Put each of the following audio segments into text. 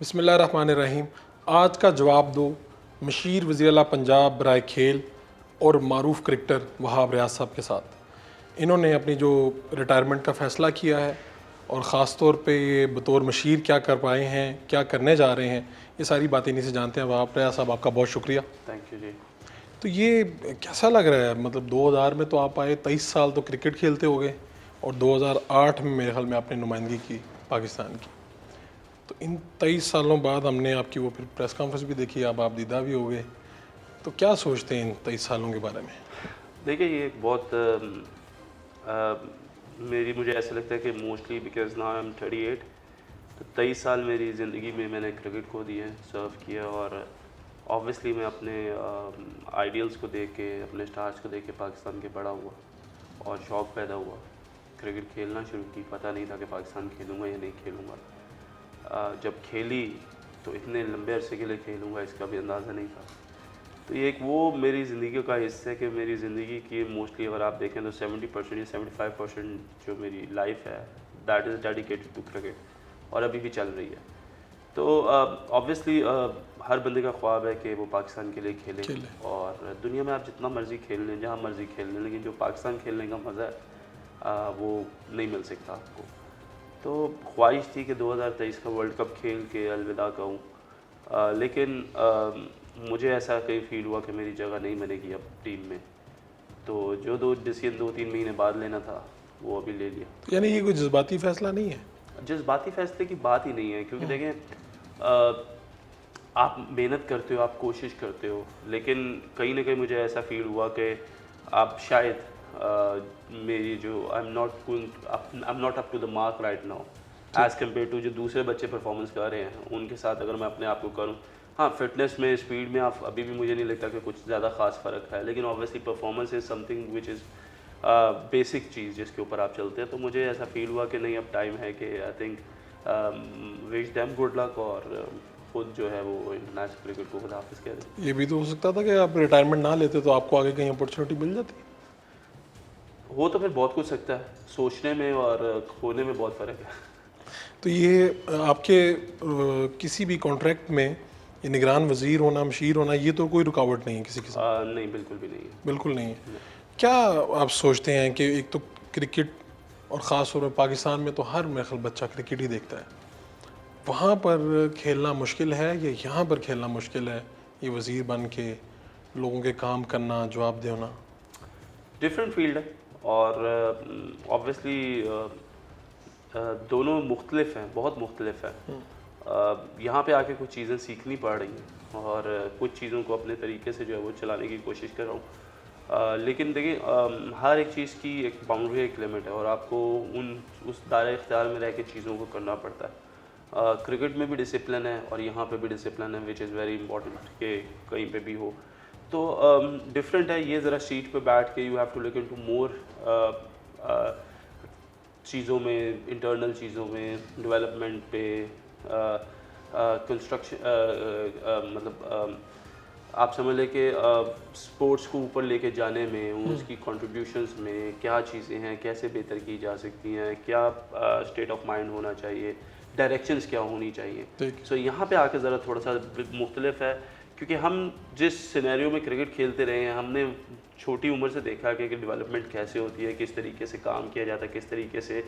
बिस्मिल्लाहिर्रहमानिर्रहीम। आज का जवाब दो मशीर वज़ीर आला पंजाब बराए खेल और मारूफ क्रिकेटर वहाब रियाज साहब के साथ। इन्होंने अपनी जो रिटायरमेंट का फ़ैसला किया है और ख़ास तौर पे ये बतौर मशीर क्या कर पाए हैं, क्या करने जा रहे हैं, ये सारी बातें इन्हीं से जानते हैं। वहाब रियाज साहब, आपका बहुत शुक्रिया। थैंक यू जी। तो ये कैसा लग रहा है, मतलब 2000 में तो आप आए, 23 साल तो क्रिकेट खेलते हो गए और 2008 में मेरे ख्याल में आपने नुमाइंदगी की पाकिस्तान की। तो इन 23 सालों बाद हमने आपकी वो फिर प्रेस कॉन्फ्रेंस भी देखी, अब आप दीदा भी हो गए। तो क्या सोचते हैं इन 23 सालों के बारे में? देखिए, ये एक बहुत मुझे ऐसा लगता है कि mostly because now I am 38, तो 23 साल मेरी ज़िंदगी में मैंने क्रिकेट को दिए, सर्व किया, और ऑब्वियसली मैं अपने आइडियल्स को देख के, अपने स्टार्स को देख के पाकिस्तान के बड़ा हुआ और शौक़ पैदा हुआ। क्रिकेट खेलना शुरू की, पता नहीं था कि पाकिस्तान खेलूँगा या नहीं खेलूँगा। जब खेली तो इतने लंबे अरसे के लिए खेलूँगा इसका भी अंदाज़ा नहीं था। तो ये एक वो मेरी ज़िंदगी का हिस्सा है कि मेरी ज़िंदगी की मोस्टली अगर आप देखें तो 70% या 75% जो मेरी लाइफ है that is dedicated to cricket, और अभी भी चल रही है। तो ऑब्वियसली हर बंदे का ख्वाब है कि वो पाकिस्तान के लिए खेले, और दुनिया में आप जितना मर्ज़ी खेल लें, जहाँ मर्ज़ी खेल लें, लेकिन जो पाकिस्तान खेलने का मज़ा है वो नहीं मिल सकता आपको। तो ख्वाहिश थी कि 2023 का वर्ल्ड कप खेल के अलविदा कहूँ, लेकिन मुझे ऐसा कहीं फ़ील हुआ कि मेरी जगह नहीं बनेगी अब टीम में। तो जो डिसीजन 2-3 महीने बाद लेना था वो अभी ले लिया। तो यानी ये कोई जज्बाती फ़ैसला नहीं है? जज्बाती फ़ैसले की बात ही नहीं है, क्योंकि देखें आप मेहनत करते हो, आप कोशिश करते हो, लेकिन कहीं ना कहीं मुझे ऐसा फ़ील हुआ कि आप शायद मेरी जो I am not up to the mark right now as compare to जो दूसरे बच्चे परफॉर्मेंस कर रहे हैं उनके साथ अगर मैं अपने आप को करूँ। हाँ, फिटनेस में, स्पीड में आप अभी भी मुझे नहीं लगता कि कुछ ज़्यादा ख़ास फ़र्क है, लेकिन obviously performance is something which is basic चीज़ जिसके ऊपर आप चलते हैं। तो मुझे ऐसा फ़ील हुआ कि नहीं, अब टाइम है कि I think wish them good luck, और खुद जो है वो इंटरनेशनल क्रिकेट को खुद हाफिज़ कह दें। ये भी तो हो सकता था कि आप रिटायरमेंट ना लेते तो आपको आगे कहीं अपॉर्चुनिटी मिल जाती। हो तो फिर बहुत कुछ सकता है, सोचने में और होने में बहुत फ़र्क है। तो ये आपके किसी भी कॉन्ट्रैक्ट में ये निगरान वज़ीर होना, मशीर होना, ये तो कोई रुकावट नहीं है किसी किस्म? नहीं, बिल्कुल भी नहीं है। बिल्कुल नहीं है। क्या आप सोचते हैं कि एक तो क्रिकेट और ख़ास तौर पर पाकिस्तान में तो हर मेरे ख्याल बच्चा क्रिकेट ही देखता है, वहाँ पर खेलना मुश्किल है या यहाँ पर खेलना मुश्किल है? ये वज़ीर बन के लोगों के काम करना, जवाब देना। डिफरेंट फील्ड है, और ऑब्वियसली दोनों मुख्तलिफ हैं, बहुत मुख्तलिफ है। यहाँ पे आके कुछ चीज़ें सीखनी पड़ रही हैं, और कुछ चीज़ों को अपने तरीके से जो है वो चलाने की कोशिश कर रहा हूँ। लेकिन देखिए, हर एक चीज़ की एक बाउंड्री, एक लिमिट है, और आपको उस दायरे इख्तियार में रह के चीज़ों को करना पड़ता है। क्रिकेट में भी डिसिप्लिन है और यहाँ पे भी डिसिप्लिन है, विच इज़ वेरी इंपॉर्टेंट कि कहीं पे भी हो। तो डिफरेंट है ये, ज़रा सीट पे बैठ के you have to look into more चीज़ों में, इंटरनल चीज़ों में, डेवलपमेंट पे, कंस्ट्रक्शन, मतलब आप समझ लें कि स्पोर्ट्स को ऊपर लेके जाने में, उसकी कंट्रीब्यूशंस में क्या चीज़ें हैं, कैसे बेहतर की जा सकती हैं, क्या स्टेट ऑफ माइंड होना चाहिए, डायरेक्शंस क्या होनी चाहिए। सो यहाँ पे आके ज़रा थोड़ा सा मुख्तलिफ है, क्योंकि हम जिस सिनेरियो में क्रिकेट खेलते रहे हैं, हमने छोटी उम्र से देखा कि डेवलपमेंट कैसे होती है, किस तरीके से काम किया जाता है, किस तरीके से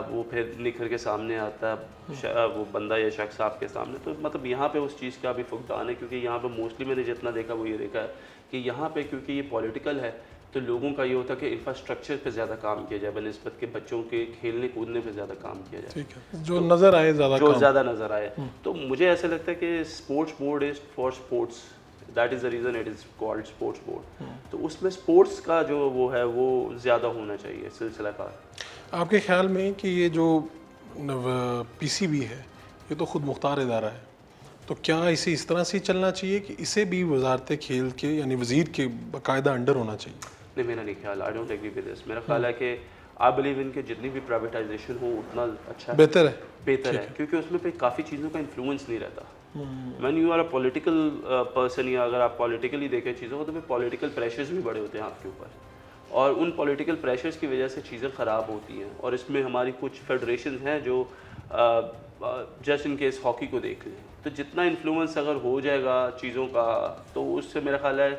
वो फिर निखर के सामने आता है वो बंदा या शख्स आपके सामने। तो मतलब यहाँ पे उस चीज़ का भी फुकदान है, क्योंकि यहाँ पे मोस्टली मैंने जितना देखा वो ये देखा है कि यहाँ पे क्योंकि ये पॉलिटिकल है, तो लोगों का ये होता है कि इंफ्रास्ट्रक्चर पे ज़्यादा काम किया जाए बनिस्बत के बच्चों के खेलने कूदने पे ज़्यादा काम किया जाए। ठीक है, जो नज़र आए ज़्यादा, जो ज़्यादा नज़र आए। तो मुझे ऐसा लगता है कि sports board is for sports, that is the reason it is called sports board. तो उसमें स्पोर्ट्स का जो वो है वो ज़्यादा होना चाहिए सिलसिला कार। आपके ख्याल में कि ये जो पीसीबी है ये तो ख़ुद मुख्तार इदारा है, तो क्या इसे इस तरह से चलना चाहिए कि इसे भी वजारत खेल के यानी वज़ीर के बाकायदा अंडर होना चाहिए? नहीं, मेरा नहीं ख्याल, I don't agree with this. मेरा ख्याल है कि आई बिलीव इन के जितनी भी प्राइवेटाइजेशन हो उतना अच्छा है, बेहतर है, क्योंकि उसमें पे काफ़ी चीज़ों का इन्फ्लुएंस नहीं रहता। Man you are a political person, या अगर आप पॉलिटिकली देखें चीज़ों को, तो फिर पॉलिटिकल प्रेशर्स भी बड़े होते हैं आपके ऊपर, और उन पॉलिटिकल प्रेशर्स की वजह से चीज़ें ख़राब होती हैं। और इसमें हमारी कुछ फेडरेशन हैं जो जस्ट इन केस हॉकी को देख लें, तो जितना इन्फ्लुएंस अगर हो जाएगा चीज़ों का, तो उससे मेरा ख्याल है,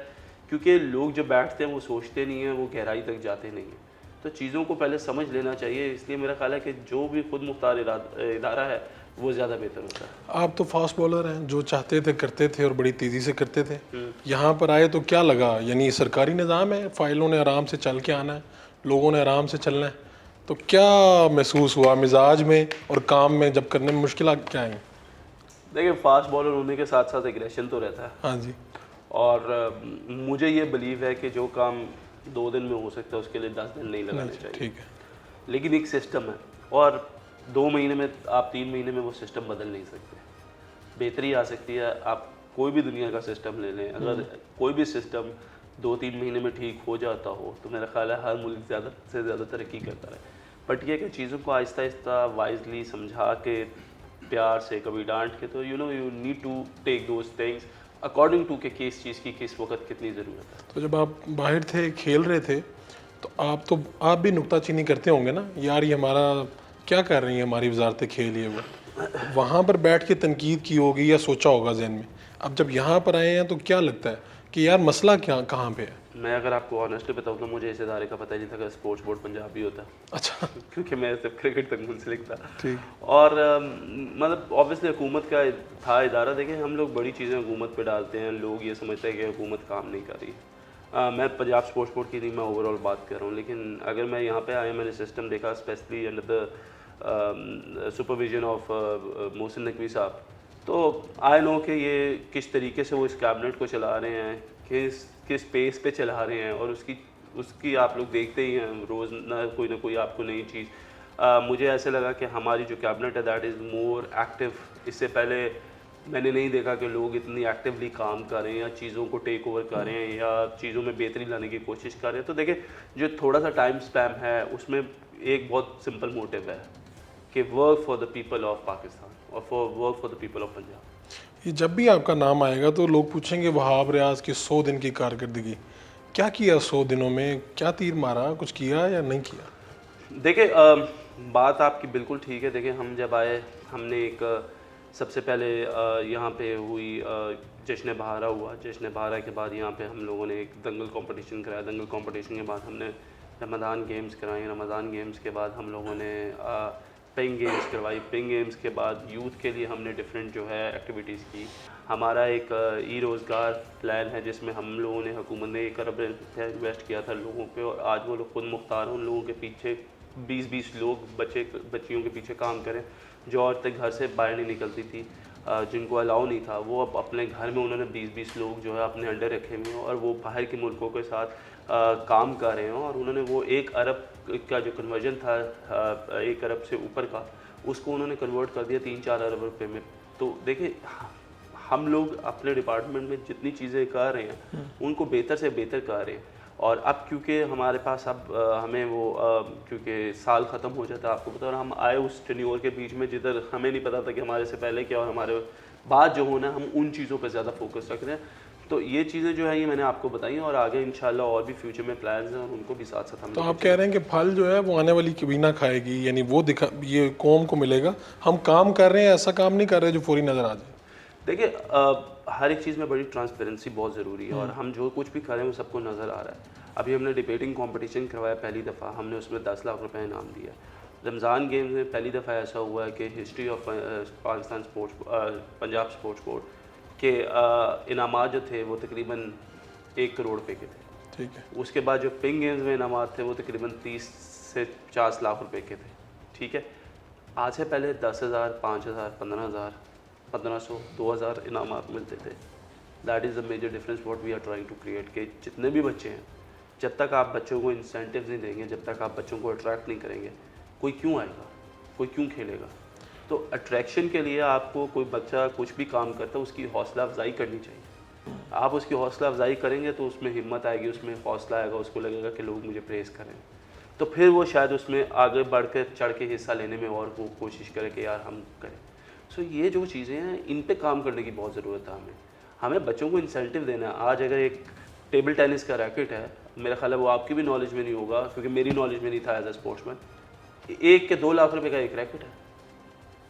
क्योंकि लोग जब बैठते हैं वो सोचते नहीं हैं, वो गहराई तक जाते नहीं हैं, तो चीज़ों को पहले समझ लेना चाहिए। इसलिए मेरा ख्याल है कि जो भी खुद मुख्तार इदारा है वो ज़्यादा बेहतर होता है। आप तो फास्ट बॉलर हैं, जो चाहते थे करते थे और बड़ी तेज़ी से करते थे। यहाँ पर आए तो क्या लगा, यानी सरकारी निज़ाम है, फाइलों ने आराम से चल के आना है, लोगों ने आराम से चलना है, तो क्या महसूस हुआ मिजाज में और काम में जब करने में मुश्किल क्या आई? देखिए, फास्ट बॉलर होने के साथ साथ एग्रेशन तो रहता है, हाँ जी। और मुझे ये बिलीव है कि जो काम 2 दिन में हो सकता है उसके लिए 10 दिन नहीं लगाने चाहिए। ठीक है। लेकिन एक सिस्टम है, और 2 महीने में, आप 3 महीने में वो सिस्टम बदल नहीं सकते। बेहतरी आ सकती है, आप कोई भी दुनिया का सिस्टम ले लें, अगर कोई भी सिस्टम 2-3 महीने में ठीक हो जाता हो तो मेरा ख्याल है हर मुल्क ज़्यादा से ज़्यादा तरक्की करता रहे। बट ये कि चीज़ों को आहिस्ता आहिस्ता वाइजली समझा के, प्यार से, कभी डांट के, तो you need to take those things according to के किस चीज़ की किस वक्त कितनी ज़रूरत है। तो जब आप बाहर थे, खेल रहे थे, तो आप भी नुक्ताचीनी करते होंगे ना, यार ये हमारा क्या कर रही है हमारी वजारत खेल, ये वो वहाँ पर बैठ के तनकीद की होगी या सोचा होगा जहन में। अब जब यहाँ पर आए हैं तो क्या लगता है कि यार मसला क्या कहाँ पे है? मैं अगर आपको ऑनेस्टली बताऊँ तो मुझे इस इदारे का पता ही नहीं था कि स्पोर्ट्स बोर्ड पंजाब भी होता है। अच्छा। क्योंकि मैं सिर्फ क्रिकेट तक मुंसलिक था। ठीक। और मतलब ऑब्वियसली हुकूमत का था इदारा। देखिए, हम लोग बड़ी चीज़ें हुकूमत पे डालते हैं, लोग ये समझते हैं कि हुकूमत काम नहीं कर रही है। मैं पंजाब स्पोर्ट्स बोर्ड की नहीं, मैं ओवरऑल बात कर रहा हूँ। लेकिन अगर मैं यहाँ पे आया, मैंने सिस्टम देखा, specially under the supervision of Mohsin Naqvi साहब, तो आई नो कि ये किस तरीके से वो इस कैबिनेट को चला रहे हैं, किस पेस पे चला रहे हैं, और उसकी आप लोग देखते ही हैं रोज़ ना कोई आपको नई चीज़। मुझे ऐसे लगा कि हमारी जो कैबिनेट है दैट इज़ मोर एक्टिव। इससे पहले मैंने नहीं देखा कि लोग इतनी एक्टिवली काम कर रहे हैं या चीज़ों को टेक ओवर कर रहे हैं या चीज़ों में बेहतरी लाने की कोशिश कर रहे हैं। तो देखिए, जो थोड़ा सा टाइम स्पैम है उसमें एक बहुत सिंपल मोटिव है कि work for the people of Pakistan और work for the people of Punjab. ये जब भी आपका नाम आएगा तो लोग पूछेंगे वहाब रियाज की 100 दिन की कारकर्दगी, क्या किया 100 दिनों में, क्या तीर मारा, कुछ किया या नहीं किया? देखिए, बात आपकी बिल्कुल ठीक है। देखिए, हम जब आए, हमने एक सबसे पहले यहाँ पे हुई जश्न बहारा हुआ। जश्न बहारा के बाद यहाँ पे हम लोगों ने एक दंगल कंपटीशन कराया। दंगल कंपटीशन के बाद हमने रमज़ान गेम्स कराए। रमज़ान गेम्स के बाद हम लोगों ने पिंग गेम्स करवाई। पिंग गेम्स के बाद यूथ के लिए हमने डिफरेंट जो है एक्टिविटीज़ की। हमारा एक ई रोज़गार प्लान है जिसमें हम लोगों ने, हुकूमत ने 1 अरब इन्वेस्ट किया था लोगों पे, और आज वो लोग खुद मुख्तार हैं। उन लोगों के पीछे 20-20 लोग बच्चियों के पीछे काम करें। जो औरतें घर से बाहर नहीं निकलती थी, जिनको अलाउ नहीं था, वो अब अपने घर में उन्होंने 20-20 लोग जो है अपने अंडर रखे हुए हैं, और वो बाहर के मुल्कों के साथ काम कर रहे हैं। और उन्होंने वो 1 अरब का जो कन्वर्जन था 1 अरब से ऊपर का, उसको उन्होंने कन्वर्ट कर दिया 3-4 अरब रुपये में। तो देखिए, हम लोग अपने डिपार्टमेंट में जितनी चीज़ें कर रहे हैं उनको बेहतर से बेहतर कर रहे हैं। और अब क्योंकि हमारे पास अब हमें वो क्योंकि साल ख़त्म हो जाता है, आपको पता है, और हम आए उस टेन्योर के बीच में जिधर हमें नहीं पता था कि हमारे से पहले क्या और हमारे बाद जो होना है, हम उन चीज़ों पर ज़्यादा फोकस रख रहे हैं। तो ये चीज़ें जो है ये मैंने आपको बताई हैं, और आगे इंशाल्लाह और भी फ्यूचर में प्लान्स हैं, और उनको भी साथ साथ हम। तो आप कह रहे हैं कि फल जो है वो आने वाली कबीना खाएगी, यानी वो ये कौम को मिलेगा। हम काम कर रहे हैं, ऐसा काम नहीं कर रहे जो फौरी नज़र आ जाए। देखिए, हर एक चीज़ में बड़ी ट्रांसपेरेंसी बहुत ज़रूरी है, और हम जो कुछ भी कर रहे हैं वो सबको नज़र आ रहा है। अभी हमने डिबेटिंग कंपटीशन करवाया पहली दफ़ा, हमने उसमें 10 लाख रुपए इनाम दिया। रमज़ान गेम्स में पहली दफ़ा ऐसा हुआ है कि history of Pakistan Punjab sports board के इनामात जो थे वो तकरीबन 1 करोड़ रुपए के थे। ठीक है। उसके बाद जो पिंग गेम्स में इनामात थे वो तकरीबन 30 से 50 लाख रुपए के थे। ठीक है, आज से पहले 10,000, 5,000, 15,000, 1,500, 2,000 इनामात मिलते थे। That is the major difference what we are trying to create. के जितने भी बच्चे हैं, जब तक आप बच्चों को इंसेंटिव नहीं देंगे, जब तक आप बच्चों को अट्रैक्ट नहीं करेंगे, कोई क्यों आएगा, कोई क्यों खेलेगा? तो अट्रैक्शन के लिए आपको, कोई बच्चा कुछ भी काम करता है उसकी हौसला अफजाई करनी चाहिए। आप उसकी हौसला अफजाई करेंगे तो उसमें हिम्मत आएगी, उसमें हौसला आएगा, उसको लगेगा कि लोग मुझे प्रेज़ करें, तो फिर वो शायद उसमें आगे बढ़ कर चढ़ के हिस्सा लेने में और वो कोशिश करे कि यार हम करें। सो ये जो चीज़ें हैं इन पे काम करने की बहुत ज़रूरत है। हमें बच्चों को इंसेंटिव देना है। आज अगर एक टेबल टेनिस का रैकेट है, मेरा ख्याल है वो आपकी भी नॉलेज में नहीं होगा, क्योंकि मेरी नॉलेज में नहीं था एज ए स्पोर्ट्समैन, 1 के 2 लाख रुपए का एक रैकेट है।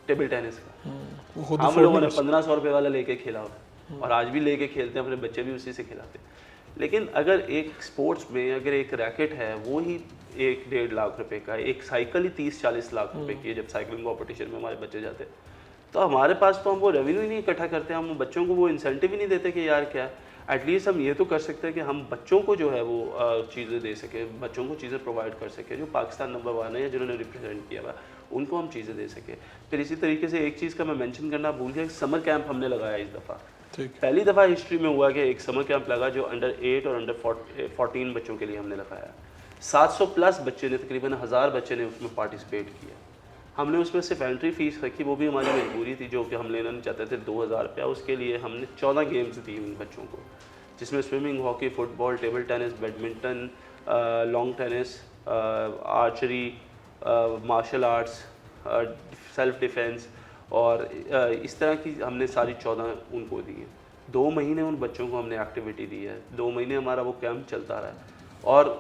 टेबल टेनिस का। वो खुद हम afford लोगों नहीं ने 1500 रुपये वाला लेके खेला हुआ है और आज भी लेके खेलते हैं, अपने बच्चे भी उसी से खिलाते हैं। लेकिन अगर एक स्पोर्ट्स में अगर एक रैकेट है वो ही 1-1.5 लाख रुपए का है, एक साइकिल ही 30-40 लाख रुपए की है जब साइकिलिंग कॉम्पिटिशन में हमारे बच्चे जाते हैं, तो हमारे पास तो हम वो रेवेन्यू ही नहीं इकट्ठा करते, हम बच्चों को वो इंसेंटिव ही नहीं देते कि यार क्या है। एटलीस्ट हम ये तो कर सकते हैं कि हम बच्चों को जो है वो चीज़ें दे सकें, बच्चों को चीज़ें प्रोवाइड कर सकें जो पाकिस्तान नंबर 1 है या जिन्होंने रिप्रेजेंट किया हुआ उनको हम चीज़ें दे सकें। फिर इसी तरीके से एक चीज़ का मैं मेंशन करना भूल गया, समर कैंप हमने लगाया इस दफ़ा। ठीक। पहली दफ़ा हिस्ट्री में हुआ कि एक समर कैंप लगा जो अंडर 8 और अंडर 14 बच्चों के लिए हमने लगाया। 700 प्लस बच्चे ने, तकरीबन 1000 बच्चे ने उसमें पार्टिसिपेट किया। हमने उसमें सिर्फ एंट्री फीस रखी, वो भी हमारी मजबूरी थी जो कि हम लेना नहीं चाहते थे, 2000 रुपया। उसके लिए हमने 14 गेम्स दी उन बच्चों को, जिसमें swimming, hockey, football, table tennis, badminton, lawn tennis, archery, martial arts, self defence और इस तरह की हमने सारी 14 उनको दी हैं। 2 महीने उन बच्चों को हमने एक्टिविटी दी है, 2 महीने हमारा वो कैंप चलता रहा है। और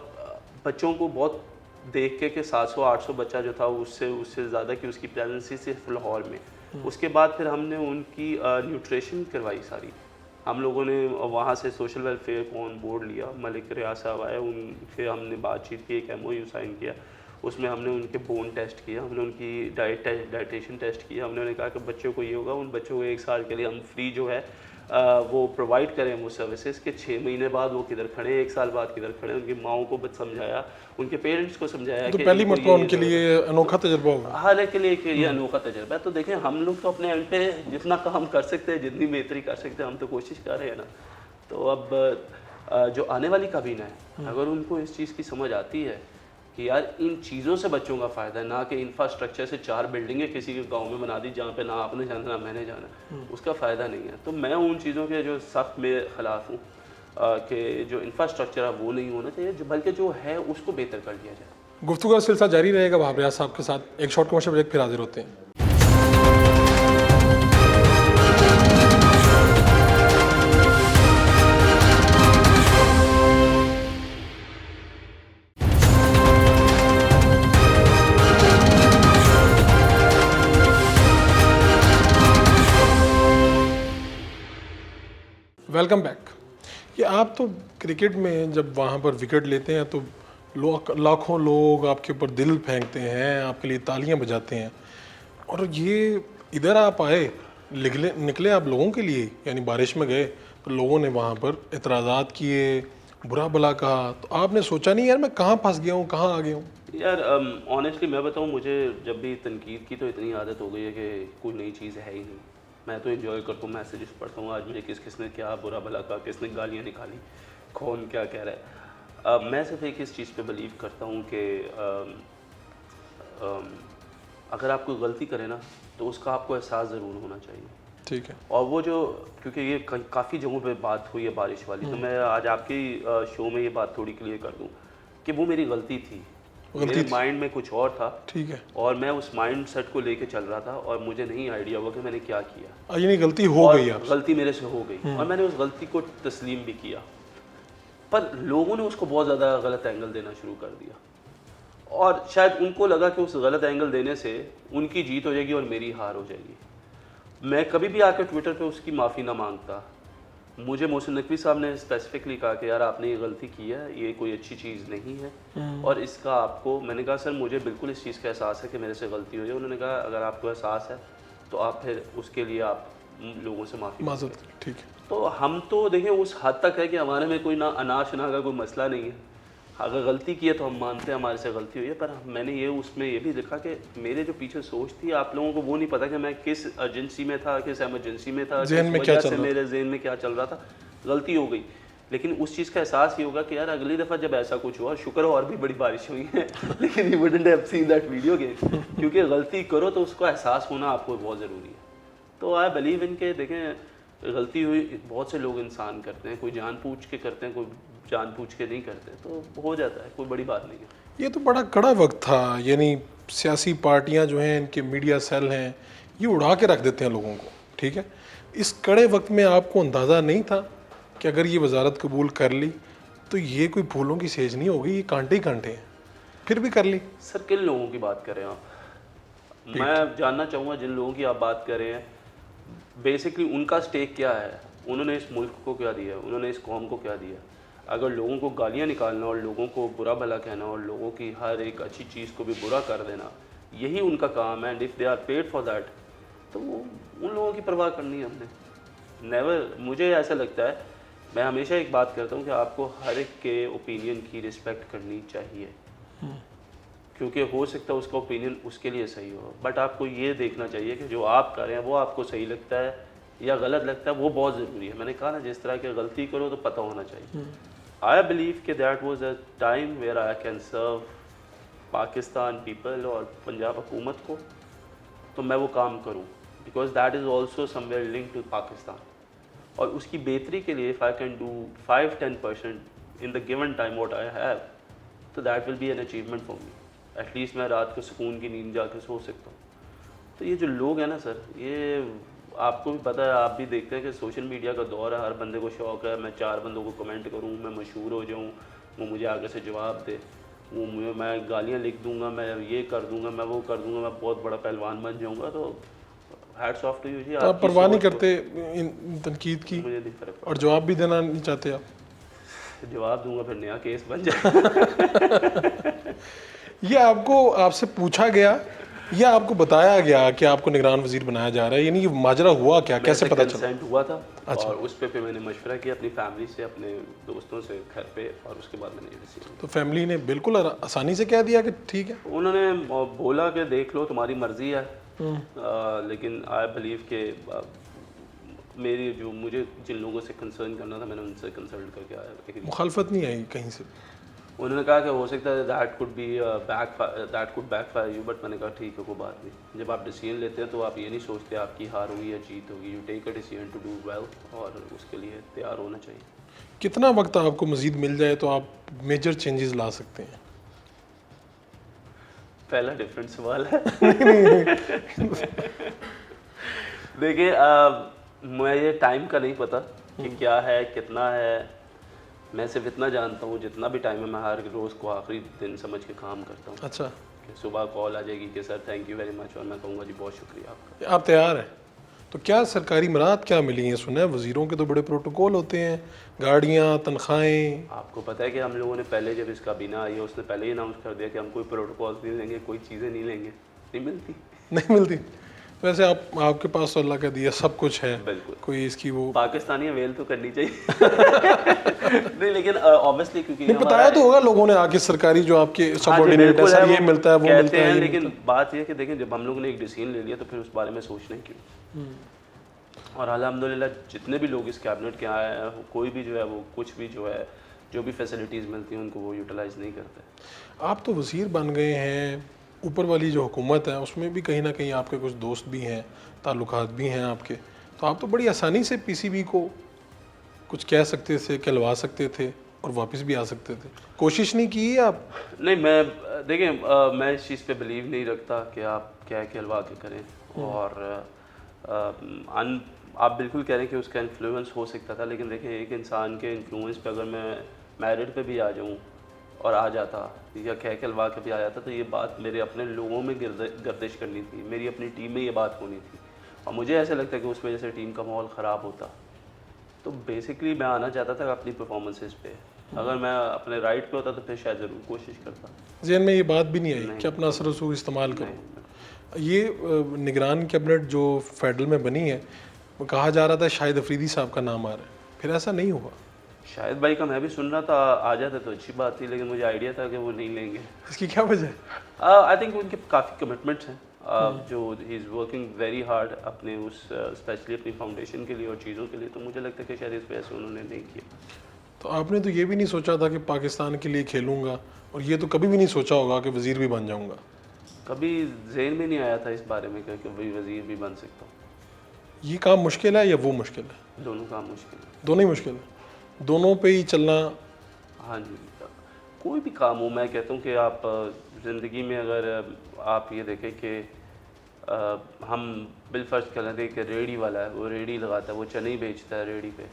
बच्चों को बहुत देख के कि 700-800 बच्चा जो था उससे ज़्यादा की उसकी प्रेजेंस ही सिर्फ लाहौर में। उसके बाद फिर हमने उनकी न्यूट्रिशन करवाई सारी। हम लोगों ने वहाँ से सोशल वेलफेयर को ऑन बोर्ड लिया, मलिक रियाज साहब आए, उनसे हमने बातचीत की, एक MOU साइन किया। उसमें हमने उनके बोन टेस्ट किया, हमने उनकी डाइटेशन टेस्ट किया। हमने उन्हें कहा कि बच्चों को ये होगा, उन बच्चों को 1 साल के लिए हम फ्री जो है वो प्रोवाइड करें वो सर्विसेज के 6 महीने बाद वो किधर खड़े हैं, 1 साल बाद किधर खड़े हैं। उनकी माओं को समझाया, उनके पेरेंट्स को समझाया तो कि पहली इनको मरतबा ये उनके लिए अनोखा तजर्बा होगा। हर एक के लिए कि ये अनोखा तजर्बा है। तो देखें, हम लोग तो अपने एंड पे जितना काम कर सकते हैं, जितनी बेहतरी कर सकते हैं, हम तो कोशिश कर रहे हैं ना। तो अब जो आने वाली काबीना है, अगर उनको इस चीज़ की समझ आती है कि यार इन चीज़ों से बच्चों का फ़ायदा है, ना कि इंफ्रास्ट्रक्चर से 4 बिल्डिंगें किसी के गांव में बना दी जहाँ पे ना आपने जाना ना मैंने जाना, उसका फ़ायदा नहीं है। तो मैं उन चीज़ों के जो सख्त में ख़िलाफ़ हूँ कि जो इंफ्रास्ट्रक्चर है वो नहीं होना चाहिए, बल्कि जो है उसको बेहतर कर दिया जाए। गुफ्तगू का सिलसिला जारी रहेगा वहाब रियाज साहब के साथ। एक शॉर्ट कमर्शियल ब्रेक, फिर हाजिर होते हैं। Welcome back. ये आप तो क्रिकेट में जब वहाँ पर विकेट लेते हैं तो लाखों लोग आपके ऊपर दिल फेंकते हैं, आपके लिए तालियां बजाते हैं, और ये इधर आप आए, निकले आप लोगों के लिए, यानी बारिश में गए तो लोगों ने वहाँ पर इतराज़ात किए, बुरा भला कहा, तो आपने सोचा नहीं यार मैं कहाँ फंस गया हूँ, कहाँ आ गया हूँ? यार ऑनेस्टली मैं बताऊँ, मुझे जब भी तनकीद की तो इतनी आदत हो गई है कि कोई नई चीज़ है ही नहीं। मैं तो एंजॉय करता हूँ, मैसेजेस पढ़ता हूँ, आज मुझे किसने क्या बुरा भला कहा, किसने गालियाँ निकाली, कौन क्या कह रहा है। मैं सिर्फ एक इस चीज़ पे बिलीव करता हूँ कि अगर आप कोई गलती करें ना तो उसका आपको एहसास ज़रूर होना चाहिए। ठीक है। और वो जो, क्योंकि ये काफ़ी जगहों पे बात हुई है बारिश वाली, तो मैं आज आपकी शो में ये बात थोड़ी क्लियर कर दूँ कि वो मेरी गलती थी। मेरे माइंड में कुछ और था, ठीक है, और मैं उस माइंड सेट को लेके चल रहा था और मुझे नहीं आइडिया हुआ कि मैंने क्या किया। यानी गलती हो गई, गलती मेरे से हो गई और मैंने उस गलती को तस्लीम भी किया, पर लोगों ने उसको बहुत ज़्यादा गलत एंगल देना शुरू कर दिया और शायद उनको लगा कि उस गलत एंगल देने से उनकी जीत हो जाएगी और मेरी हार हो जाएगी। मैं कभी भी आकर ट्विटर पे उसकी माफ़ी ना मांगता। मुझे मोहसिन नकवी साहब ने स्पेसिफिकली कहा कि यार आपने ये गलती की है, ये कोई अच्छी चीज़ नहीं है और इसका आपको, मैंने कहा सर मुझे बिल्कुल इस चीज़ का एहसास है कि मेरे से गलती हुई है। उन्होंने कहा अगर आपको एहसास है तो आप फिर उसके लिए आप लोगों से माफ़ी मांगें। ठीक है। तो हम तो देखें उस हद तक है कि हमारे में कोई ना अनाज शना का कोई मसला नहीं है। अगर गलती की है तो हम मानते हैं हमारे से गलती हुई है, पर मैंने ये उसमें ये भी लिखा कि मेरे जो पीछे सोच थी, आप लोगों को वो नहीं पता कि मैं किस अर्जेंसी में था, किस एमरजेंसी में था, ज़हन में क्या चल रहा था, मेरे ज़हन में क्या चल रहा था। गलती हो गई, लेकिन उस चीज़ का एहसास ये होगा कि यार अगली दफ़ा जब ऐसा कुछ हुआ, शुक्र हो और भी बड़ी बारिश हुई है लेकिन you wouldn't have seen that video game, क्योंकि गलती करो तो उसको एहसास होना आपको बहुत ज़रूरी है। तो आई बिलीव इन के, देखें गलती हुई बहुत से लोग इंसान करते हैं, कोई जानबूझ के करते हैं, कोई जानबूझ के नहीं करते, तो हो जाता है, कोई बड़ी बात नहीं है। ये तो बड़ा कड़ा वक्त था, यानी सियासी पार्टियां जो हैं, इनके मीडिया सेल हैं, ये उड़ा के रख देते हैं लोगों को। ठीक है, इस कड़े वक्त में आपको अंदाज़ा नहीं था कि अगर ये वजारत कबूल कर ली तो ये कोई फूलों की सेज नहीं होगी, ये कांटे ही कांटे हैं, फिर भी कर ली? सर किन लोगों की बात कर रहे हैं आप? मैं जानना चाहूँगा जिन लोगों की आप बात कर रहे हैं, बेसिकली उनका स्टेक क्या है, उन्होंने इस मुल्क को क्या दिया, उन्होंने इस कौम को क्या दिया। अगर लोगों को गालियाँ निकालना और लोगों को बुरा भला कहना और लोगों की हर एक अच्छी चीज़ को भी बुरा कर देना, यही उनका काम है, and if they are paid for that, तो वो उन लोगों की परवाह करनी है हमने। नेवर, मुझे ऐसा लगता है, मैं हमेशा एक बात करता हूँ कि आपको हर एक के ओपिनियन की रिस्पेक्ट करनी चाहिए, क्योंकि हो सकता है उसका ओपिनियन उसके लिए सही हो, बट आपको ये देखना चाहिए कि जो आप कर रहे हैं वो आपको सही लगता है या गलत लगता है, वो बहुत ज़रूरी है। मैंने कहा ना, जिस तरह की गलती करो तो पता होना चाहिए। आई बिलीव कि that was a time where I can serve Pakistan people और पंजाब हुकूमत को, तो मैं वो काम करूँ, because that is also somewhere link to Pakistan. और उसकी बेहतरी के लिए if I can do 5-10% in the given time what I have, तो that will be an achievement for me. At least मैं रात को सुकून की नींद जाकर सो सकता हूँ। तो ये जो लोग हैं ना सर, ये आपको भी पता है, आप भी देखते हैं कि सोशल मीडिया का दौर है, हर बंदे को शौक़ है मैं 4 बंदों को कमेंट करूँ, मैं मशहूर हो जाऊँ, वो मुझे आगे से जवाब दे, वो मुझे, मैं गालियाँ लिख दूँगा, मैं ये कर दूँगा, मैं वो कर दूँगा, मैं बहुत बड़ा पहलवान बन जाऊँगा। तो हैट्स ऑफ टू यू जी। तो आप परवाह नहीं करते इन तनकीद की, मुझे नहीं फ़र्क और जवाब भी देना नहीं चाहते आप? पड़ता, जवाब दूँगा फिर नया केस बन जाए। ये आपको, आपसे पूछा गया या आपको बताया गया कि आपको निगरान वजीर बनाया जा रहा है, यानी ये माजरा हुआ क्या, कैसे पता चला? कंसेंट हुआ था। अच्छा। और उस पे फिर मैंने मशवरा किया अपनी फैमिली से, अपने दोस्तों से घर पे, और उसके बाद मैंने ये डिसीजन। तो फैमिली ने बिल्कुल आसानी से कह दिया कि ठीक है? उन्होंने बोला कि देख लो तुम्हारी मर्जी है, लेकिन आई बिलीव के मेरी जो, मुझे जिन लोगों से कंसर्न करना था मैंने उनसे कंसल्ट करके आया। मुखालफत नहीं आई कहीं से? उन्होंने कहा कि हो सकता है that could backfire you, but मैंने कहा ठीक है, कोई बात नहीं। जब आप डिसीजन लेते हैं तो आप ये नहीं सोचते आपकी हार होगी या जीत होगी, you take a decision to do well, और उसके लिए तैयार होना चाहिए। कितना वक्त आपको मजीद मिल जाए तो आप मेजर चेंजेस ला सकते हैं? पहला डिफरेंट सवाल है। देखिए, मुझे टाइम का नहीं पता कि क्या है, कितना है। मैं सिर्फ इतना जानता हूँ, जितना भी टाइम है मैं हर रोज़ को आखिरी दिन समझ के काम करता हूँ। अच्छा। कि सुबह कॉल आ जाएगी कि sir thank you very much, और मैं कहूँगा जी बहुत शुक्रिया आपका। आप तैयार हैं? तो क्या सरकारी मराहत क्या मिली हैं? सुना है वज़ीरों के तो बड़े प्रोटोकॉल होते हैं, गाड़ियाँ, तनख्वाहें। आपको पता है कि हम लोगों ने पहले, जब इसका बिना आई है, उसने पहले ही अनाउंस कर दिया कि हम कोई प्रोटोकॉल नहीं लेंगे, कोई चीज़ें नहीं लेंगे, नहीं मिलती। नहीं मिलती? वैसे आपके पास तो अल्लाह का दिया सब कुछ है, बिल्कुल। कोई इसकी वो पाकिस्तानी वेल तो करनी चाहिए। नहीं, लेकिन ऑब्वियसली क्योंकि नहीं, बताया तो होगा लोगों ने आके, सरकारी जो आपके सबऑर्डिनेट है, सर ये मिलता है, वो मिलता है, ये लेकिन बात यह है कि देखें, जब हम लोगों ने एक डिसीजन ले लिया तो फिर उस बारे में सोचना ही क्यों। और अल्हम्दुलिल्लाह जितने भी लोग इस कैबिनेट के आए हैं, कोई भी जो है वो कुछ भी जो है, जो भी फैसिलिटीज़ मिलती हैं उनको वो यूटिलाइज़ नहीं करते। आप तो वज़ीर बन गए हैं, ऊपर वाली जो हुकूमत है उसमें भी कहीं ना कहीं आपके कुछ दोस्त भी हैं, ताल्लुकात भी हैं आपके, तो आप तो बड़ी आसानी से पीसीबी को कुछ कह सकते थे, कहलवा सकते थे और वापस भी आ सकते थे। कोशिश नहीं की है आप? नहीं, मैं देखें, मैं इस चीज़ पे बिलीव नहीं रखता कि आप क्या कहलवा के करें। और आप बिल्कुल कह रहे हैं कि उसका इन्फ्लुएंस हो सकता था, लेकिन देखिए एक इंसान के इन्फ्लुएंस पे अगर मैं मैरिड पे भी आ जाऊँ और आ जाता या कह कहलवा के भी आ जाता, तो ये बात मेरे अपने लोगों में गर्दिश करनी थी, मेरी अपनी टीम में ये बात होनी थी, और मुझे ऐसा लगता है कि उस वजह से टीम का माहौल ख़राब होता। तो बेसिकली मैं आना चाहता था अपनी परफॉर्मेंसेस पे, अगर मैं अपने राइट पे होता तो फिर शायद ज़रूर कोशिश करता। जहन में ये बात भी नहीं आई कि अपना असर रसूख इस्तेमाल करो? ये निगरान कैबिनेट जो फेडरल में बनी है, कहा जा रहा था शाहिद अफरीदी साहब का नाम आ रहा है, फिर ऐसा नहीं हुआ? शाहिद भाई का मैं भी सुन रहा था, आ जाते तो अच्छी बात थी, लेकिन मुझे आइडिया था कि वो नहीं लेंगे। इसकी क्या वजह है? आई थिंक उनके काफ़ी कमिटमेंट्स हैं, जो he is working very hard अपने उस स्पेशली अपनी फाउंडेशन के लिए और चीज़ों के लिए, तो मुझे लगता है कि शायद इस वजह से उन्होंने नहीं किया। तो आपने तो ये भी नहीं सोचा था कि पाकिस्तान के लिए खेलूँगा, और ये तो कभी भी नहीं सोचा होगा कि वज़ीर भी बन जाऊँगा? कभी जहन में नहीं आया था इस बारे में कि वही वज़ीर भी बन सकता हूँ। ये काम मुश्किल है या वो मुश्किल है? दोनों काम मुश्किल है। दोनों ही मुश्किल है, दोनों पे ही चलना। हाँ जी, कोई भी काम हो, मैं कहता हूँ कि आप ज़िंदगी में अगर आप ये देखें कि हम बिलफर्ज कर लेते हैं कि रेडी वाला है, वो रेडी लगाता है, वो चने ही बेचता है रेडी पे,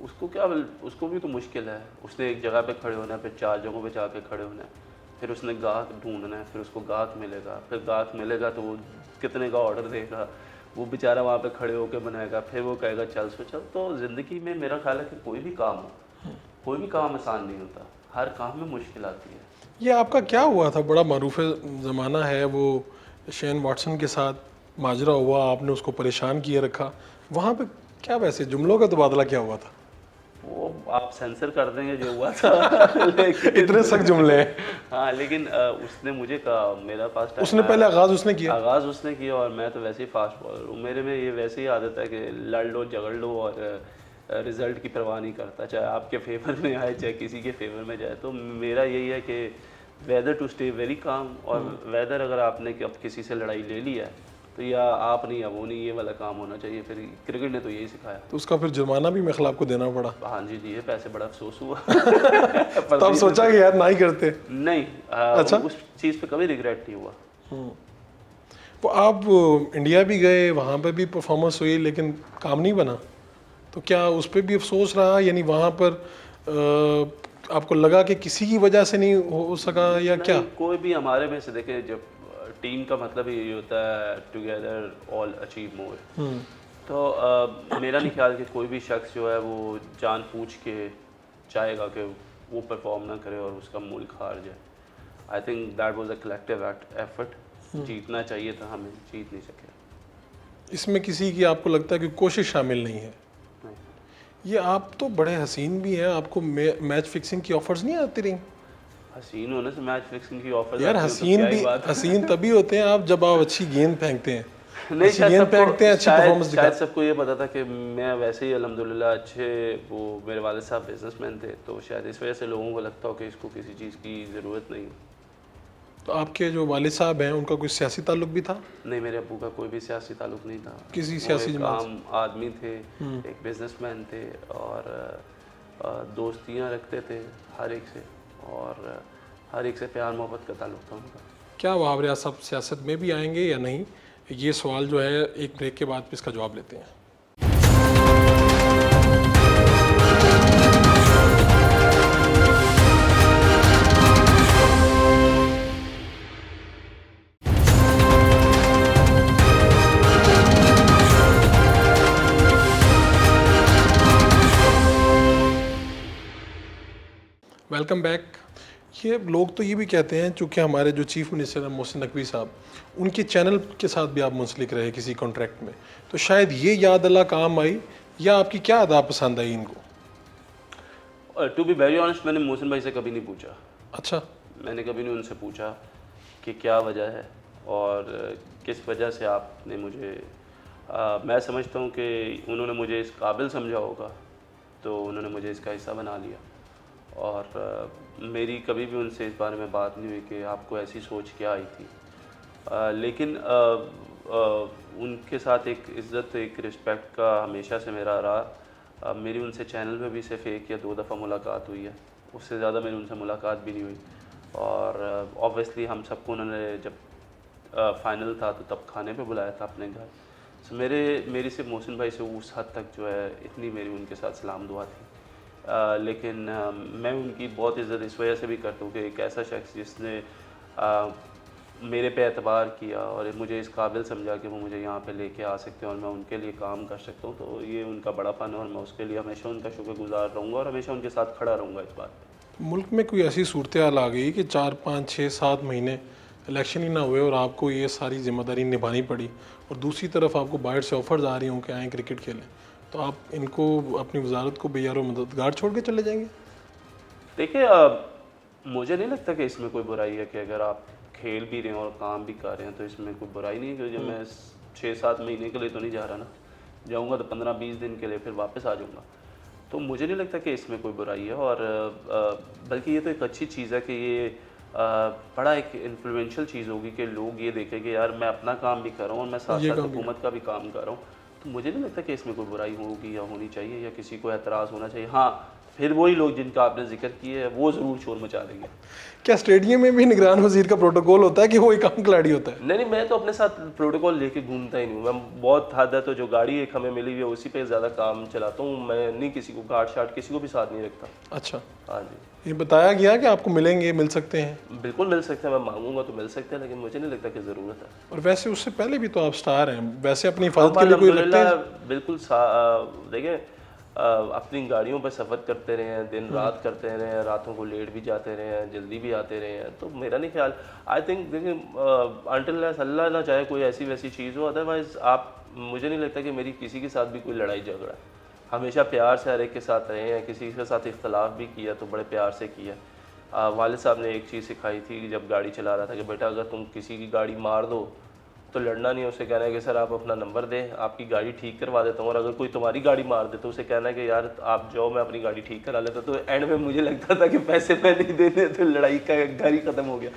उसको क्या, उसको भी तो मुश्किल है, उसने एक जगह पे खड़े होना है, फिर 4 जगहों पे जाके खड़े होना है, फिर उसने गाहक ढूंढना है, फिर उसको गाहक मिलेगा, फिर गाहक मिलेगा तो वो कितने का ऑर्डर देगा, वो बेचारा वहाँ पे खड़े होकर बनाएगा, फिर वो कहेगा चल सो चल। तो ज़िंदगी में मेरा ख्याल है कि कोई भी काम हो, कोई भी काम आसान नहीं होता, हर काम में मुश्किल आती है। ये आपका क्या हुआ था? बड़ा मारूफ ज़माना है वो शेन वॉटसन के साथ माजरा हुआ, आपने उसको परेशान किए रखा, वहाँ पे क्या वैसे जुमलों का तबादला क्या हुआ था? वो आप सेंसर कर देंगे जो हुआ था लेकिन इतने सख्त जुमले हैं। हाँ, लेकिन उसने मुझे कहा, मेरा पास टाइम उसने पहले आगाज़ उसने किया। आगाज़ उसने किया और मैं तो वैसे ही फास्ट बॉलर हूँ। मेरे में ये वैसे ही आदत है कि लड़ लो झगड़ लो और रिज़ल्ट की परवाह नहीं करता, चाहे आपके फेवर में आए चाहे किसी के फेवर में जाए। तो मेरा यही है कि weather to stay very calm, और वेदर अगर आपने अब किसी से लड़ाई ले लिया है तो या आप नहीं या वो नहीं, ये वाला काम होना चाहिए। फिर क्रिकेट ने तो यही सिखाया। तो उसका फिर जुर्माना भी मैं आपको देना पड़ा? हाँ जी दिए पैसे, बड़ा अफसोस हुआ। तो आप सोचा कि यार ना ही करते? नहीं, अच्छा? उस चीज़ पे कभी रिग्रेट नहीं हुआ। तो आप इंडिया भी गए, वहाँ पे भी परफॉर्मेंस हुई लेकिन काम नहीं बना, तो क्या उस पर भी अफसोस रहा? यानी वहाँ पर आपको लगा कि किसी की वजह से नहीं हो सका या क्या? कोई भी हमारे में से देखे, जब टीम का मतलब ही ये होता है टुगेदर ऑल अचीव मोर। तो मेरा नहीं ख्याल कि कोई भी शख्स जो है वो जानबूझ के चाहेगा कि वो परफॉर्म ना करे और उसका मुल्क हार जाए। I think that was a collective effort. जीतना चाहिए था, हमें जीत नहीं सके। इसमें किसी की आपको लगता है कि कोशिश शामिल नहीं है? नहीं। ये आप तो बड़े हसीन भी हैं, आपको मैच फिक्सिंग की ऑफर्स नहीं आती रही? हसीन होने से मैच फिक्सिंग की ऑफर यार हसीन भी हसीन तभी होते हैं आप जब आप अच्छी गेंद फेंकते हैं। नहीं, अच्छी गेंद फेंकते हैं, अच्छी परफॉर्मेंस शायद सबको ये पता था कि मैं वैसे ही अल्हम्दुलिल्लाह अच्छे, वो मेरे वालिद साहब बिजनेसमैन थे, तो शायद इस वजह से लोगों को लगता हो कि इसको किसी चीज़ की ज़रूरत नहीं। तो आपके जो वालिद साहब हैं उनका कोई सियासी ताल्लुक भी था? नहीं, मेरे अब्बू का कोई भी सियासी ताल्लुक नहीं था। किसी वो सियासी एक जमात आम आदमी थे, एक बिजनेसमैन थे और दोस्तियाँ रखते थे हर एक से, और हर एक से प्यार मोहब्बत का ताल्लुक था उनका। क्या वहाब रियाज साहब सियासत में भी आएंगे या नहीं, ये सवाल जो है एक ब्रेक के बाद इसका जवाब लेते हैं। Welcome back. ये लोग तो ये भी कहते हैं, चूँकि हमारे जो चीफ मिनिस्टर हैं मोहसिन नकवी साहब, उनके चैनल के साथ भी आप मुंसलिक रहे किसी कॉन्ट्रैक्ट में, तो शायद ये याद अल्लाह काम आई, या आपकी क्या अदा पसंद आई इनको? टू बी वेरी ऑनेस्ट, मैंने मोहसिन भाई से कभी नहीं पूछा। अच्छा। मैंने कभी नहीं उनसे पूछा कि क्या वजह है और किस वजह से आपने मुझे मैं समझता हूँ कि उन्होंने मुझे इस काबिल समझा होगा तो उन्होंने मुझे इसका हिस्सा बना लिया, और मेरी कभी भी उनसे इस बारे में बात नहीं हुई कि आपको ऐसी सोच क्या आई थी। लेकिन उनके साथ एक इज़्ज़त, एक रिस्पेक्ट का हमेशा से मेरा रहा। मेरी उनसे चैनल पे भी सिर्फ एक या दो दफ़ा मुलाकात हुई है, उससे ज़्यादा मेरी उनसे मुलाकात भी नहीं हुई। और ऑब्वियसली हम सबको उन्होंने जब फाइनल था तो तब खाने पे बुलाया था अपने घर। सो मेरी सिर्फ मोहसिन भाई से उस हद तक जो है इतनी मेरी उनके साथ सलाम दुआ थी। लेकिन मैं उनकी बहुत इज़्ज़त इस वजह से भी करता हूँ कि एक ऐसा शख्स जिसने मेरे पे एतबार किया और मुझे इस काबिल समझा कि वो मुझे यहाँ पे लेके आ सकते हैं और मैं उनके लिए काम कर सकता हूँ, तो ये उनका बड़ापन है और मैं उसके लिए हमेशा उनका शुक्रगुजार रहूँगा और हमेशा उनके साथ खड़ा रहूँगा इस बात पे। मुल्क में कोई ऐसी सूरत हाल आ गई कि 4, 5, 6, 7 महीने इलेक्शन ही ना हुए और आपको ये सारी जिम्मेदारी निभानी पड़ी, और दूसरी तरफ आपको बाहर से ऑफर्स आ रही हों कि आएँ क्रिकेट खेलें, तो आप इनको, अपनी वजारत को बेयारो मददगार छोड़ के चले जाएंगे? देखिए, मुझे नहीं लगता कि इसमें कोई बुराई है कि अगर आप खेल भी रहे हैं और काम भी कर रहे हैं तो इसमें कोई बुराई नहीं है। क्योंकि मैं 6-7 महीने के लिए तो नहीं जा रहा ना, जाऊंगा तो 15-20 दिन के लिए फिर वापस आ जाऊंगा, तो मुझे नहीं लगता कि इसमें कोई बुराई है। और बल्कि ये तो एक अच्छी चीज़ है कि ये बड़ा एक इन्फ्लुएंशियल चीज़ होगी कि लोग ये देखें कि यार मैं अपना काम भी कर रहा हूँ और मैं साथ साथ हुकूमत का भी काम कर रहा हूँ, तो मुझे नहीं लगता कि इसमें कोई बुराई होगी या होनी चाहिए या किसी को एतराज़ होना चाहिए। हाँ, फिर वही लोग जिनका आपने जिक्र किया है वो ज़रूर शोर मचा देंगे। क्या स्टेडियम में भी निगरान वजीर का प्रोटोकॉल होता है कि वो एक आम खिलाड़ी होता है? नहीं, मैं तो अपने साथ प्रोटोकॉल लेके घूमता ही नहीं हूँ। मैं बहुत हद है तो जो गाड़ी एक हमें मिली हुई है उसी पे ज़्यादा काम चलाता हूँ। मैं नहीं किसी को गार्ड शार्ट किसी को भी साथ नहीं रखता। अच्छा। हाँ जी। ये बताया गया कि आपको मिलेंगे, मिल सकते हैं? बिल्कुल मिल सकते हैं, मैं मांगूंगा तो मिल सकते हैं, लेकिन मुझे नहीं लगता कि ज़रूरत है। और वैसे उससे पहले भी तो आप स्टार हैं, वैसे अपनी हिफाजत हम के लिए कोई रखते अल्हम्दुलिल्लाह हैं? बिल्कुल देखिए अपनी गाड़ियों पर सफ़र करते रहे हैं, दिन रात करते रहे हैं, रातों को लेट भी जाते रहे हैं, जल्दी भी आते रहे हैं, तो मेरा नहीं ख्याल। आई थिंक देखिए अनटिल अल्लाह ना चाहे कोई ऐसी वैसी चीज़ हो, अदरवाइज़ मुझे नहीं लगता कि मेरी किसी के साथ भी कोई लड़ाई झगड़ा है। हमेशा प्यार से हर एक के साथ रहे हैं, किसी के साथ इख्तलाफ भी किया तो बड़े प्यार से किया। वालिद साहब ने एक चीज़ सिखाई थी जब गाड़ी चला रहा था कि बेटा अगर तुम किसी की गाड़ी मार दो तो लड़ना नहीं है, उसे कहना है कि सर आप अपना नंबर दें, आपकी गाड़ी ठीक करवा देता हूँ, और अगर कोई तुम्हारी गाड़ी मार दे तो उसे कहना है कि यार आप जाओ मैं अपनी गाड़ी ठीक करा लेता। तो एंड में मुझे लगता था कि पैसे मैं नहीं देने, तो लड़ाई का घर ही ख़त्म हो गया।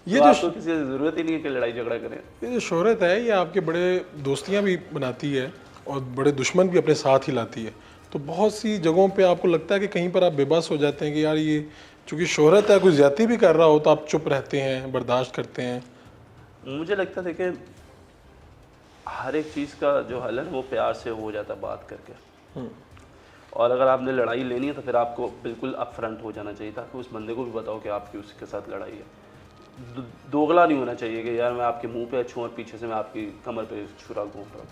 ये तो जो आपको किसी से ज़रूरत ही नहीं है कि लड़ाई झगड़ा करें। ये जो शोहरत है ये आपके बड़े दोस्तियां भी बनाती है और बड़े दुश्मन भी अपने साथ ही लाती है। तो बहुत सी जगहों पे आपको लगता है कि कहीं पर आप बेबस हो जाते हैं कि यार ये चूँकि शोहरत है, कोई ज़्यादती भी कर रहा हो तो आप चुप रहते हैं, बर्दाश्त करते हैं? मुझे लगता है कि हर एक चीज़ का जो हल है वो प्यार से हो जाता है बात करके। और अगर आपने लड़ाई लेनी है तो फिर आपको बिल्कुल अपफ्रंट हो जाना चाहिए, ताकि उस बंदे को भी बताओ कि आपकी उसके साथ लड़ाई है। दोगला नहीं होना चाहिए कि यार मैं आपके मुंह पे अच्छूँ और पीछे से मैं आपकी कमर पे छुरा घूम रहा हूँ।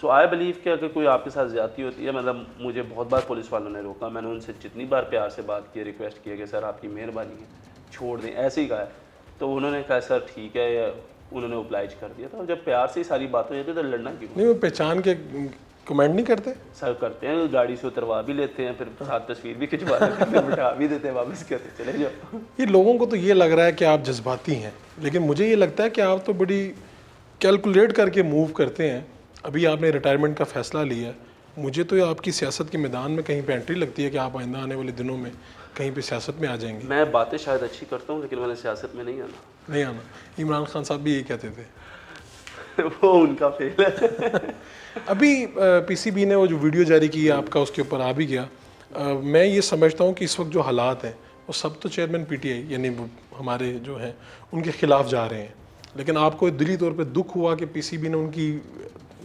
सो आई बिलीव कि अगर कोई आपके साथ ज़्यादती होती है, मतलब मुझे बहुत बार पुलिस वालों ने रोका, मैंने उनसे जितनी बार प्यार से बात की, रिक्वेस्ट किया कि सर आपकी मेहरबानी है छोड़ दें, ऐसे ही कहा है, तो उन्होंने कहा सर ठीक है, या उन्होंने ओब्लाइज कर दिया। तो जब प्यार से ही सारी बात हो जाती है तो लड़ना क्यों? नहीं, वो पहचान के कमेंट नहीं करते? सर करते हैं, गाड़ी से उतरवा भी लेते हैं, फिर साथ तस्वीर भी खिंचवा लेते हैं, फिर बिठा भी देते हैं, वापस कहते चले जाओ। ये लोगों को तो ये लग रहा है कि आप जज्बाती हैं, लेकिन मुझे ये लगता है कि आप तो बड़ी कैलकुलेट करके मूव करते हैं। अभी आपने रिटायरमेंट का फ़ैसला लिया है, मुझे तो ये आपकी सियासत के मैदान में कहीं पे एंट्री लगती है कि आप आइंदा आने वाले दिनों में कहीं पे सियासत में आ जाएंगे। मैं बातें शायद अच्छी करता हूँ, लेकिन मैंने सियासत में नहीं आना। नहीं आना। इमरान खान साहब भी यही कहते थे। वो उनका फेल है। अभी पीसीबी ने वो जो वीडियो जारी की है आपका, उसके ऊपर आ भी गया। मैं ये समझता हूँ कि इस वक्त जो हालात हैं वो सब तो चेयरमैन पीटीआई यानी वो हमारे जो हैं उनके खिलाफ जा रहे हैं, लेकिन आपको दिली तौर पे दुख हुआ कि पीसीबी ने उनकी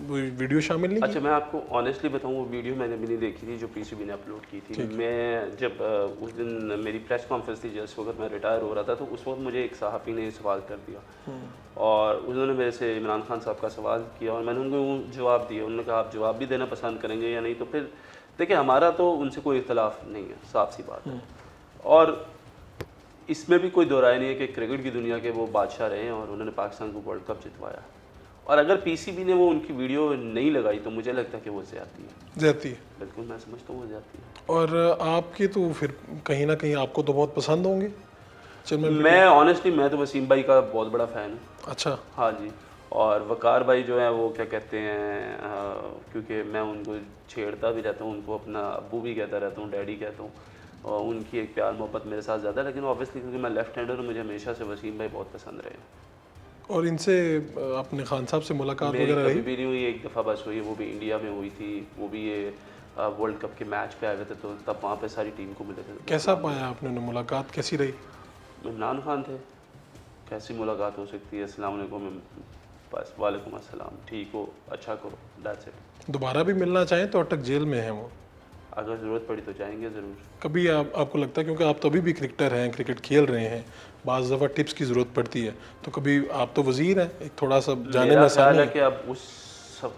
वो वीडियो शामिल नहीं की? अच्छा, मैं आपको ऑनेस्टली बताऊं, वो वीडियो मैंने भी नहीं देखी थी जो पीसीबी ने अपलोड की थी। मैं जब उस दिन मेरी प्रेस कॉन्फ्रेंस थी, जिस वक्त मैं रिटायर हो रहा था, तो उस वक्त मुझे एक सहाफ़ी ने सवाल कर दिया और उन्होंने मेरे से इमरान खान साहब का सवाल किया और मैंने उनको जवाब दिया। उन्होंने कहा आप जवाब भी देना पसंद करेंगे या नहीं? तो फिर देखिए, हमारा तो उनसे कोई इख्तलाफ नहीं है, साफ सी बात है, और इसमें भी कोई दो राय नहीं है कि क्रिकेट की दुनिया के वो बादशाह रहे हैं और उन्होंने पाकिस्तान को वर्ल्ड कप जितवाया। और अगर पीसीबी ने वो उनकी वीडियो नहीं लगाई तो मुझे लगता है कि वो ज़्यादती है। ज़्यादती है? बिल्कुल, मैं समझता हूँ वो ज़्यादती है। और आपके तो फिर कहीं ना कहीं आपको तो बहुत पसंद होंगे चेयरमैन? मैं ऑनेस्टली मैं तो वसीम भाई का बहुत बड़ा फ़ैन हूँ। अच्छा। हाँ जी, और वकार भाई जो है वो क्या कहते हैं, क्योंकि मैं उनको छेड़ता भी रहता हूँ, उनको अपना अब्बू भी कहता रहता हूँ, डैडी कहता हूँ, और उनकी एक प्यार मोहब्बत मेरे साथ ज़्यादा है। लेकिन ऑब्वियसली क्योंकि मैं लेफ्ट हैंडर हूँ, मुझे हमेशा से वसीम भाई बहुत पसंद रहे। और इनसे अपने खान साहब से मुलाकात मेरी वगैरह कभी रही? भी नहीं हुई, एक दफ़ा बस हुई, वो भी इंडिया में हुई थी। वो भी ये वर्ल्ड कप के मैच पे आए हुए थे, तो तब वहाँ पे सारी टीम को मिले थे। कैसा पाया आपने उन्हें? मुलाकात कैसी रही? इमरान खान थे, कैसी मुलाकात हो सकती है? अस्सलाम वालेकुम, बस वालेकुम अस्सलाम, ठीक हो, अच्छा करो, दैट्स इट। दोबारा भी मिलना चाहें तो अटक जेल में हैं वो, अगर ज़रूरत पड़ी तो जाएंगे ज़रूर। कभी आपको लगता है, क्योंकि आप तो अभी भी क्रिकेटर हैं, क्रिकेट खेल रहे हैं, बाज़ दफ़ा टिप्स की ज़रूरत पड़ती है, तो कभी आप तो वज़ीर हैं, एक थोड़ा सा जाने में मेरा आसानी ख्याल है है? कि अब उस सब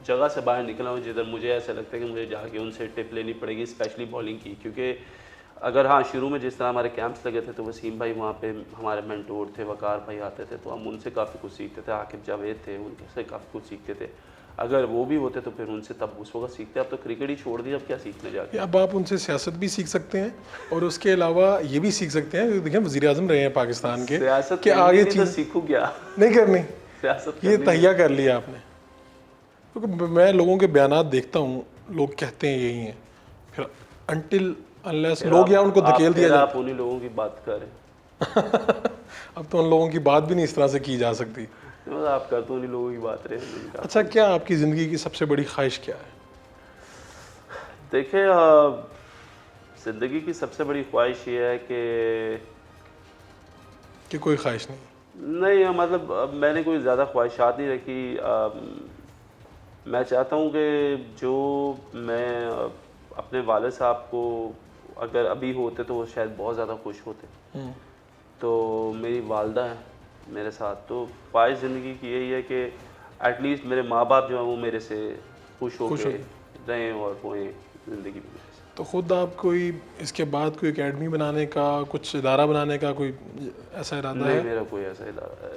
जगह से बाहर निकला हूँ जिधर मुझे ऐसा लगता है कि मुझे जाके उनसे टिप लेनी पड़ेगी, स्पेशली बॉलिंग की। क्योंकि अगर हाँ, शुरू में जिस तरह हमारे कैंप्स लगे थे तो वसीम भाई वहाँ पे हमारे मेंटोर थे, वकार भाई आते थे, तो हम उनसे काफ़ी कुछ सीखते थे। आकिब जावेद थे, उनसे से काफ़ी कुछ सीखते थे। अगर वो भी होते तो फिर उनसे तब उस वक्त सीखते। अब तो क्रिकेट ही छोड़ दिया, अब क्या सीखने जाके। अब आप उनसे सियासत भी सीख सकते हैं और उसके अलावा ये भी सीख सकते हैं, देखिए वज़ीर आज़म रहे हैं पाकिस्तान के, सियासत कि आगे तो चीज़ सीखूँ क्या? नहीं करनी, सियासत ये करनी तहिया कर लिया आपने? क्योंकि मैं लोगों के बयानात देखता हूँ, लोग कहते हैं यही हैं, फिर अनटिल अनलेस लोग या उनको धकेल दिया जाता आप उन्हीं लोगों की बात करें। अब तो उन लोगों की बात भी नहीं इस तरह से की जा सकती। आप कर तो उन्हीं लोगों की बात रहे हैं। अच्छा, क्या आपकी ज़िंदगी की सबसे बड़ी ख्वाहिश क्या है? देखिए, ज़िंदगी की सबसे बड़ी ख्वाहिश ये है कि कोई ख्वाहिश नहीं? मतलब मैंने कोई ज़्यादा ख्वाहिशात नहीं रखी। मैं चाहता हूँ कि जो मैं अपने वालिद साहब को अगर अभी होते तो वो शायद बहुत ज़्यादा खुश होते। तो मेरी वालदा है मेरे साथ, तो ख्वाहिश ज़िंदगी की यही है कि एटलीस्ट मेरे माँ बाप जो हैं वो मेरे से खुश हो के रहें और होएं ज़िंदगी में। तो खुद आप कोई इसके बाद कोई एकेडमी बनाने का, कुछ इदारा बनाने का कोई ऐसा इरादा नहीं, है? मेरा कोई ऐसा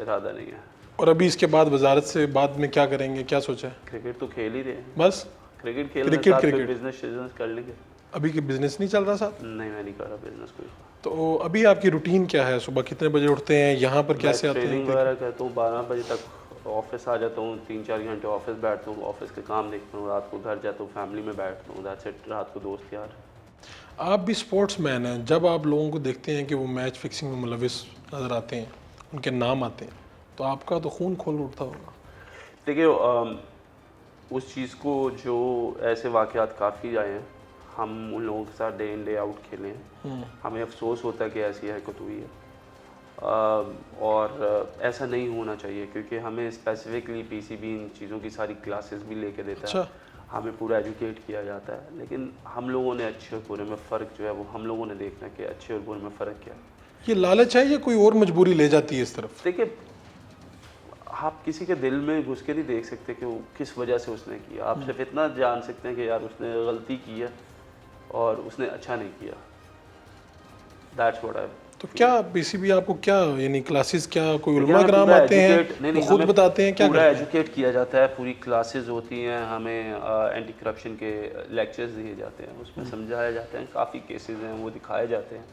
इरादा नहीं है। और अभी इसके बाद वजारत से बाद में क्या करेंगे, क्या सोचा है? क्रिकेट तो खेल ही रहे हैं, बस क्रिकेट खेल रहे हैं, क्रिकेट बिजनेस कर लेंगे। अभी के बिजनेस नहीं चल रहा साथ? नहीं, मैं नहीं कर रहा बिजनेस कोई। तो अभी आपकी रूटीन क्या है? सुबह कितने बजे उठते हैं, यहाँ पर कैसे आते हैं? ट्रेनिंग वगैरह करता हूँ, 12 बजे तक ऑफिस आ जाता हूँ, 3-4 घंटे ऑफिस बैठता हूँ, ऑफिस के काम देखता हूँ, रात को घर जाता हूँ, फैमिली में बैठता हूँ, दैट्स इट। रात को दोस्त यार। आप भी स्पोर्ट्स मैन हैं, जब आप लोगों को देखते हैं कि वो मैच फिक्सिंग में मुलविस नज़र आते हैं, उनके नाम आते हैं, तो आपका तो खून खोल उठता होगा। देखिए उस चीज़ को जो ऐसे वाक़यात काफ़ी आए हैं, हम उन लोगों के साथ डे इन डे आउट खेले हैं, हमें अफसोस होता है कि ऐसी हरकत हुई है। और ऐसा नहीं होना चाहिए, क्योंकि हमें स्पेसिफिकली पीसीबी इन चीज़ों की सारी क्लासेस भी लेके देता अच्छा। है, हमें पूरा एजुकेट किया जाता है। लेकिन हम लोगों ने अच्छे और बुरे में फ़र्क जो है वो हम लोगों ने देखना कि अच्छे और बुरे में फ़र्क क्या है। ये लालच है या कोई और मजबूरी ले जाती है इस तरफ? देखिए, आप किसी के दिल में घुस के नहीं देख सकते कि वो किस वजह से उसने किया। आप सिर्फ इतना जान सकते हैं कि यार उसने गलती की है और उसने अच्छा नहीं किया। That's what I. तो क्या पीसीबी आपको क्या, यानी क्लासेस क्या, कोई उलमाग्राम आते हैं वो खुद बताते हैं क्या पूरा करते हैं? एजुकेट किया जाता है, पूरी क्लासेस होती हैं, हमें एंटी करप्शन के लेक्चर्स दिए जाते हैं, उसमें समझाया जाते हैं, काफ़ी केसेस हैं वो दिखाए जाते हैं।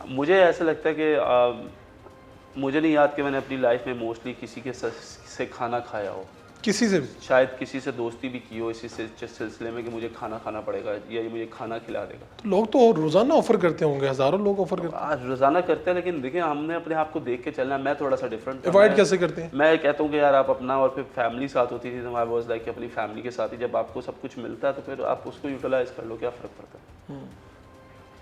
मुझे ऐसा लगता है कि मुझे नहीं याद कि मैंने अपनी लाइफ में मोस्टली किसी के से खाना खाया हो। किसी से भी? शायद किसी से दोस्ती भी की हो इसी सिलसिले में कि मुझे खाना खाना पड़ेगा या ये मुझे खाना खिला देगा। तो लोग तो रोजाना ऑफर करते होंगे, हजारों लोग ऑफर करते आज रोजाना करते हैं, लेकिन देखिए हमने अपने आप को देख के चलना है। मैं थोड़ा सा डिफरेंट हैं। अवॉइड कैसे करते हैं? मैं कहता हूँ कि यार आप अपना, और फिर फैमिली साथ होती थी तो आई वाज लाइक अपनी फैमिली के साथ ही जब आपको सब कुछ मिलता है तो फिर आप उसको यूटिलाइज कर लो, क्या फ़र्क पड़ता है।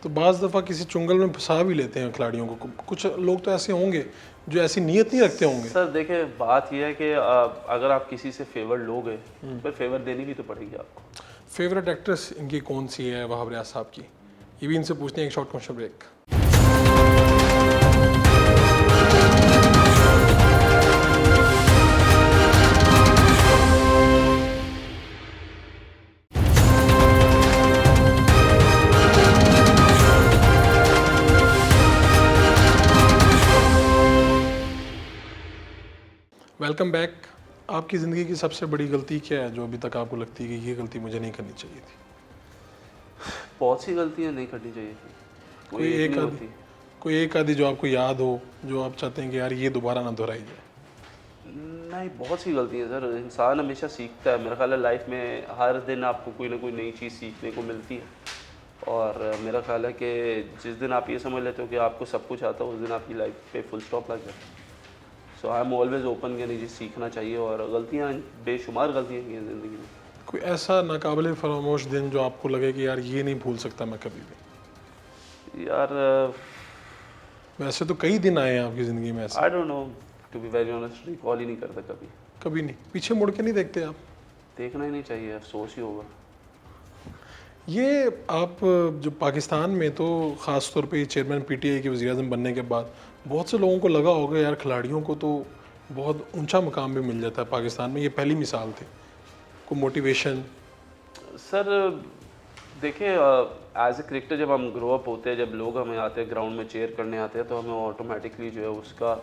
तो बाज़ दफ़ा किसी चुंगल में फंसा भी लेते हैं खिलाड़ियों को। कुछ लोग तो ऐसे होंगे जो ऐसी नीयत नहीं रखते होंगे। सर देखिए, बात यह है कि अगर आप किसी से फेवर लोगे फिर फेवर देनी भी तो पड़ेगी आपको। फेवरेट एक्ट्रेस इनकी कौन सी है वहाब रियाज साहब की? ये भी इनसे पूछते हैं, एक short question break. Welcome back. आपकी ज़िंदगी की सबसे बड़ी गलती क्या है जो अभी तक आपको लगती है कि ये गलती मुझे नहीं करनी चाहिए थी? बहुत सी गलतियाँ नहीं करनी चाहिए थी, कोई एक आधी जो आपको याद हो, जो आप चाहते हैं कि यार ये दोबारा ना दोहराई जाए? नहीं, बहुत सी गलतियाँ सर। इंसान हमेशा सीखता है। मेरा ख्याल है लाइफ में हर दिन आपको कोई ना कोई नई चीज़ सीखने को मिलती है। और मेरा ख्याल है कि जिस दिन आप ये समझ लेते हो कि आपको सब कुछ आता है, उस दिन आपकी लाइफ पे फुल स्टॉप लग जाता है। सो आई एम ऑलवेज ओपन कि नहीं, सीखना चाहिए। और गलतियाँ, बेशुमार गलतियाँ की हैं ज़िंदगी में। कोई ऐसा नाकाबिले फरामोश दिन जो आपको लगे कि यार ये नहीं भूल सकता मैं कभी भी? यार वैसे तो कई दिन आए हैं आपकी ज़िंदगी में ऐसे। I don't know, to be very honest, recall ही नहीं करता कभी। कभी नहीं पीछे मुड़ के नहीं देखते आप? देखना ही नहीं चाहिए, अफसोस ही होगा। ये आप जो पाकिस्तान में तो ख़ास तौर पे चेयरमैन पीटीआई के वज़ीर-ए-आज़म बनने के बाद बहुत से लोगों को लगा होगा यार खिलाड़ियों को तो बहुत ऊंचा मुकाम भी मिल जाता है पाकिस्तान में, ये पहली मिसाल थी। कोई मोटिवेशन? सर देखिए, एज ए क्रिकेटर जब हम ग्रो अप होते हैं, जब लोग हमें आते हैं ग्राउंड में चेयर करने आते हैं, तो हमें ऑटोमेटिकली जो है उसका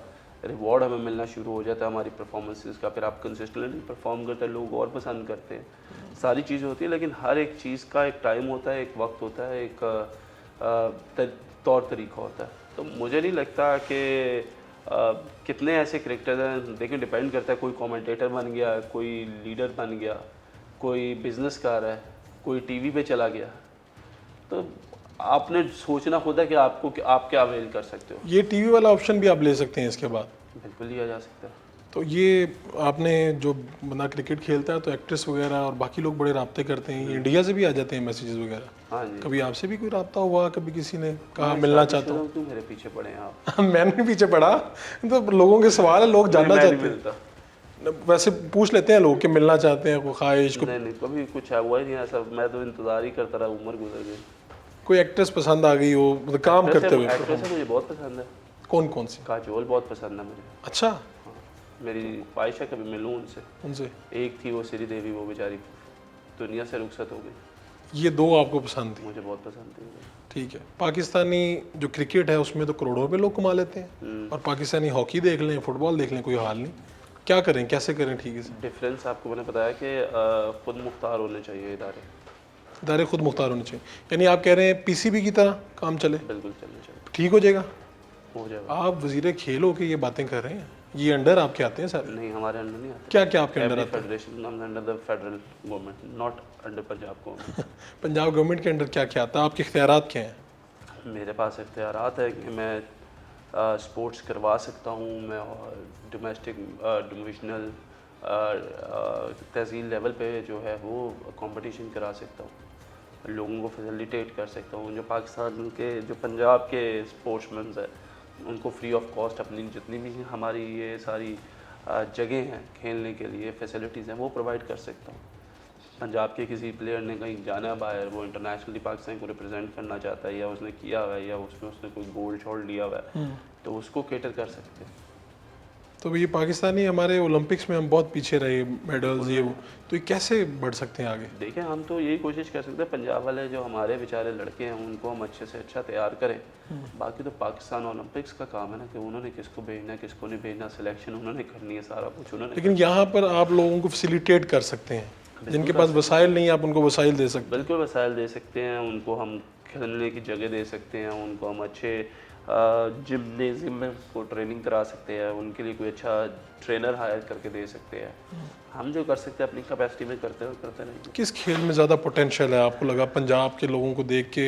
रिवॉर्ड हमें मिलना शुरू हो जाता है हमारी परफॉर्मेंसेस का। फिर आप कंसिस्टेंटली परफॉर्म करते हैं, लोग और पसंद करते हैं, सारी चीज़ें होती है। लेकिन हर एक चीज़ का एक टाइम होता है, एक वक्त होता है, एक तौर तरीका होता है। तो मुझे नहीं लगता कि कितने ऐसे क्रिकेटर हैं, देखिए डिपेंड करता है, कोई कमेंटेटर बन गया, कोई लीडर बन गया, कोई बिजनेस कर रहा है, कोई टीवी पे चला गया। तो आपने सोचना खुद है कि आपको आप क्या अवेल कर सकते हो। ये टीवी वाला ऑप्शन भी आप ले सकते हैं इसके बाद? बिल्कुल लिया जा सकता है। तो ये आपने जो बंदा क्रिकेट खेलता है तो एक्ट्रेस वगैरह और बाकी लोग बड़े राब्ते करते हैं, इंडिया से भी आ जाते हैं मैसेजेस वगैरह। हाँ जी। कभी आपसे भी कोई राब्ता हुआ? कभी किसी ने कहा मिलना चाहता हूँ? क्यों मेरे पीछे पड़े हैं आप? मैंने भी पीछे पड़ा, तो लोगों के सवाल है, लोग जानना चाहते हैं। मिलता। वैसे पूछ लेते हैं लोग कि मिलना चाहते हैं, कोई ख्वाहिश को? नहीं, कभी कुछ हुआ ही नहीं ऐसा। मैं तो इंतज़ार ही करता रहा, उम्र गुजर गई। कोई एक्ट्रेस पसंद आ गई हो मतलब काम करते हुए? एक्ट्रेस मुझे बहुत पसंद है, कौन कौन सी? काजोल बहुत पसंद है मुझे। अच्छा, हाँ, मेरी ख्वाहिश है कभी मिलूँ उनसे। उनसे एक थी वो श्री देवी, वो बेचारी दुनिया से रुखसत हो गई। ये दो आपको पसंद थी? मुझे बहुत पसंद थी वो। ठीक है। पाकिस्तानी जो क्रिकेट है उसमें तो करोड़ों में लोग कमा लेते हैं, और पाकिस्तानी हॉकी देख लें, फुटबॉल देख लें, कोई हाल नहीं। क्या करें, कैसे करें ठीक से? डिफरेंस आपको मैंने बताया कि खुद मुख्तार होने चाहिए इदारे खुद मुख्तार होने चाहिए, यानी आप कह रहे हैं पीसीबी की तरह काम चले, बिल्कुल चलने चाहिए, ठीक हो जाएगा? हो जाएगा। आप वजीर खेल हो के ये बातें कर रहे हैं, ये अंडर आपके आते हैं सर? नहीं, हमारे अंडर नहीं आते। क्या क्या आपके अंडर आते हैं? Federation under the federal government, not under Punjab government. Punjab government के अंडर क्या क्या आता है? आपके इख्तियारात क्या हैं? मेरे पास इख्तियारात है कि मैं स्पोर्ट्स करवा सकता हूँ, मैं डोमेस्टिक डिविजनल तहसील लेवल पे जो है वो कंपटीशन करा सकता हूँ, लोगों को फैसिलिटेट कर सकता हूँ। जो पाकिस्तान के, जो पंजाब के स्पोर्ट्समैन है, उनको फ्री ऑफ कॉस्ट अपनी जितनी भी हमारी ये सारी जगह हैं खेलने के लिए, फैसिलिटीज़ हैं, वो प्रोवाइड कर सकता हूँ। पंजाब के किसी प्लेयर ने कहीं जाना है बाहर, वो इंटरनेशनली पाकिस्तान को रिप्रेजेंट करना चाहता है, या उसने किया हुआ है, या उसमें उसने कोई गोल्ड शॉल्ड लिया हुआ है, तो उसको केटर कर सकते हैं। तो ये पाकिस्तानी हमारे ओलंपिक्स में हम बहुत पीछे रहे, मेडल्स ये वो, तो ये कैसे बढ़ सकते हैं आगे? देखिए, हम तो यही कोशिश कर सकते हैं, पंजाब वाले जो हमारे बेचारे लड़के हैं उनको हम अच्छे से अच्छा तैयार करें। बाकी तो पाकिस्तान ओलंपिक्स का काम है ना कि उन्होंने किसको भेजना है, किसको नहीं भेजना, सिलेक्शन उन्होंने करनी है, सारा कुछ उन्होंने। लेकिन यहाँ पर आप लोगों को फैसिलिटेट कर सकते हैं, जिनके पास वसाइल नहीं है आप उनको वसाइल दे सकते हैं। बिल्कुल वसाइल दे सकते हैं, उनको हम खेलने की जगह दे सकते हैं, उनको हम अच्छे जिम्नेजियम में उनको ट्रेनिंग करा सकते हैं, उनके लिए कोई अच्छा ट्रेनर हायर करके दे सकते हैं। हम जो कर सकते हैं अपनी कैपेसिटी में करते रहेंगे। किस खेल में ज़्यादा पोटेंशियल है आपको लगा, पंजाब के लोगों को देख के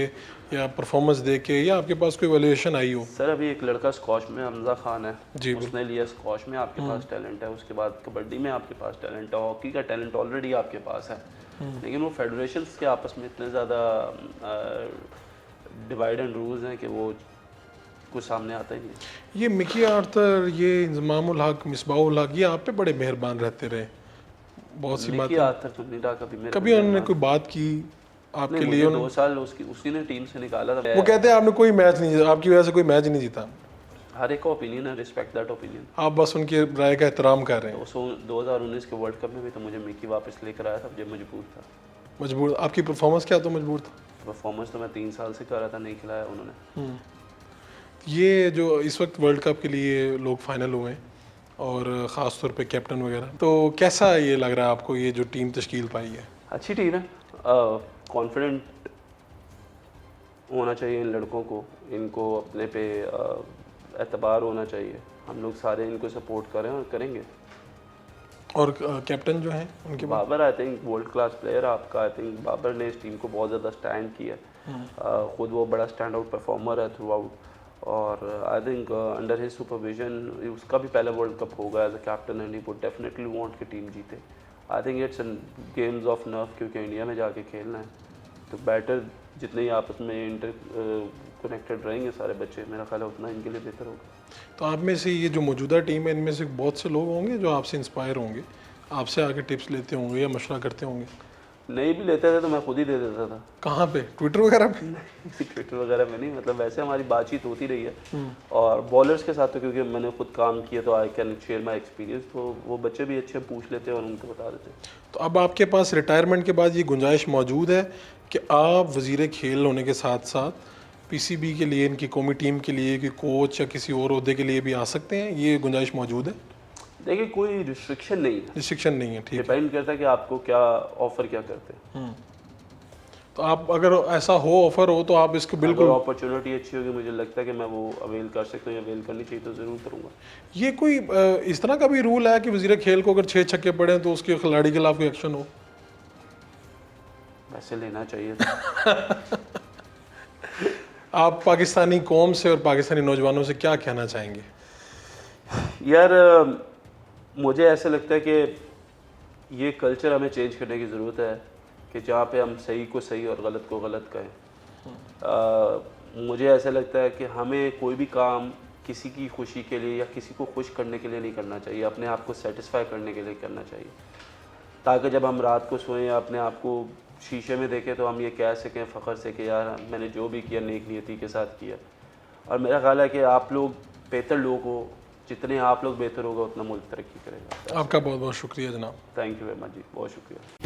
या परफॉर्मेंस देख के, या आपके पास कोई वैल्यूएशन आई हो? सर, अभी एक लड़का स्कॉश में, हमजा खान है जी, उसने लिया स्कॉश में, आपके पास टैलेंट है। उसके बाद कबड्डी में आपके पास टैलेंट है, हॉकी का टैलेंट ऑलरेडी आपके पास है, लेकिन वो फेडरेशंस के आपस में इतने ज़्यादा डिवाइड एंड रूल्स हैं कि वो कुछ सामने आता ही नहीं। ये मिकी आर्थर, ये इंजमामुल हक, मिसबाहुल हक, ये आप पे बड़े मेहरबान रहते रहे, बहुत सी बातें। आर्थर तो नहीं रहा कभी, कभी उन्होंने कोई बात की आपके लिए? 2 साल उसी ने टीम से निकाला था। वो कहते हैं आपने कोई मैच नहीं जीता, आपकी वजह से कोई मैच नहीं जीता। हर एक का ओपिनियन है, रिस्पेक्ट दैट ओपिनियन। आप बस उनकी राय का एहतराम कर रहे हैं। 2019 के वर्ल्ड कप में भी तो मुझे मिकी वापस लेकर आया था जब मजबूर था। मजबूर? आपकी परफॉर्मेंस क्या तो मजबूर था? परफॉर्मेंस तो मैं 3 साल से कर रहा था, नहीं खिलाया उन्होंने। ये जो इस वक्त वर्ल्ड कप के लिए लोग फाइनल हुए हैं, और ख़ास तौर पे कैप्टन वगैरह, तो कैसा ये लग रहा है आपको, ये जो टीम तश्कील पाई है? अच्छी टीम है, कॉन्फिडेंट होना चाहिए इन लड़कों को, इनको अपने पे एतबार होना चाहिए। हम लोग सारे इनको सपोर्ट करें और करेंगे। और कैप्टन जो है उनके बाद Babar, I think world class player आपका। आई थिंक बाबर ने इस टीम को बहुत ज़्यादा स्टैंड किया है, खुद वो बड़ा स्टैंड आउट परफॉर्मर है थ्रू आउट, और I think under his supervision उसका भी पहला वर्ल्ड कप होगा as a captain, and he would definitely want कि टीम जीते। I think it's games of nerve, क्योंकि इंडिया में जाके खेलना है, तो बेटर जितने ही आपस में इंटर कनेक्टेड रहेंगे सारे बच्चे, मेरा ख्याल है उतना इनके लिए बेहतर होगा। तो आप में से ये जो मौजूदा टीम है, इनमें से बहुत से लोग होंगे जो आपसे इंस्पायर होंगे, आपसे आके टिप्स लेते होंगे या मशवरा करते होंगे? नहीं भी लेते थे तो मैं खुद ही दे देता था। कहाँ पे, ट्विटर वगैरह पे? ट्विटर वगैरह में नहीं, मतलब वैसे हमारी बातचीत होती रही है, और बॉलर्स के साथ तो क्योंकि मैंने खुद काम किया तो I can share my experience, तो वो बच्चे भी अच्छे पूछ लेते और उनको बता देते। तो अब आपके पास रिटायरमेंट के बाद ये गुंजाइश मौजूद है कि आप वजीर खेल होने के साथ साथ पीसीबी के लिए, इनकी कौमी टीम के लिए, कि कोच या किसी और ओहदे के लिए भी आ सकते हैं? ये गुंजाइश मौजूद है? देखिए, कोई रिस्ट्रिक्शन नहीं है, रिस्ट्रिक्शन नहीं है, ठीक है। डिपेंड करता है कि आपको क्या ऑफर क्या करते हैं। तो आप अगर ऐसा हो, ऑफर हो, तो आप इसको बिल्कुल, अगर अपॉर्चुनिटी अच्छी होगी, मुझे लगता है कि मैं वो अवेल कर सकता हूँ या अवेल करनी चाहिए तो ज़रूर करूँगा। ये कोई इस तरह का भी रूल है कि वजीर खेल को अगर 6 छक्के पड़े तो उसके खिलाड़ी के खिलाफ कोई एक्शन हो? वैसे लेना चाहिए था। आप पाकिस्तानी कौम से और पाकिस्तानी नौजवानों से क्या कहना चाहेंगे? यार, मुझे ऐसा लगता है कि ये कल्चर हमें चेंज करने की ज़रूरत है, कि जहाँ पे हम सही को सही और गलत को गलत कहें। मुझे ऐसा लगता है कि हमें कोई भी काम किसी की खुशी के लिए या किसी को खुश करने के लिए नहीं करना चाहिए, अपने आप को सेटिस्फाई करने के लिए करना चाहिए, ताकि जब हम रात को सोएं या अपने आप को शीशे में देखें तो हम ये कह सकें फ़ख्र से कि यार मैंने जो भी किया नेक नियति के साथ किया। और मेरा ख्याल है कि आप लोग बेहतर लोग हो, जितने आप लोग बेहतर होगा उतना मुल्क तरक्की करेगा। आपका बहुत बहुत शुक्रिया जनाब। थैंक यू वेरी मच जी, बहुत शुक्रिया।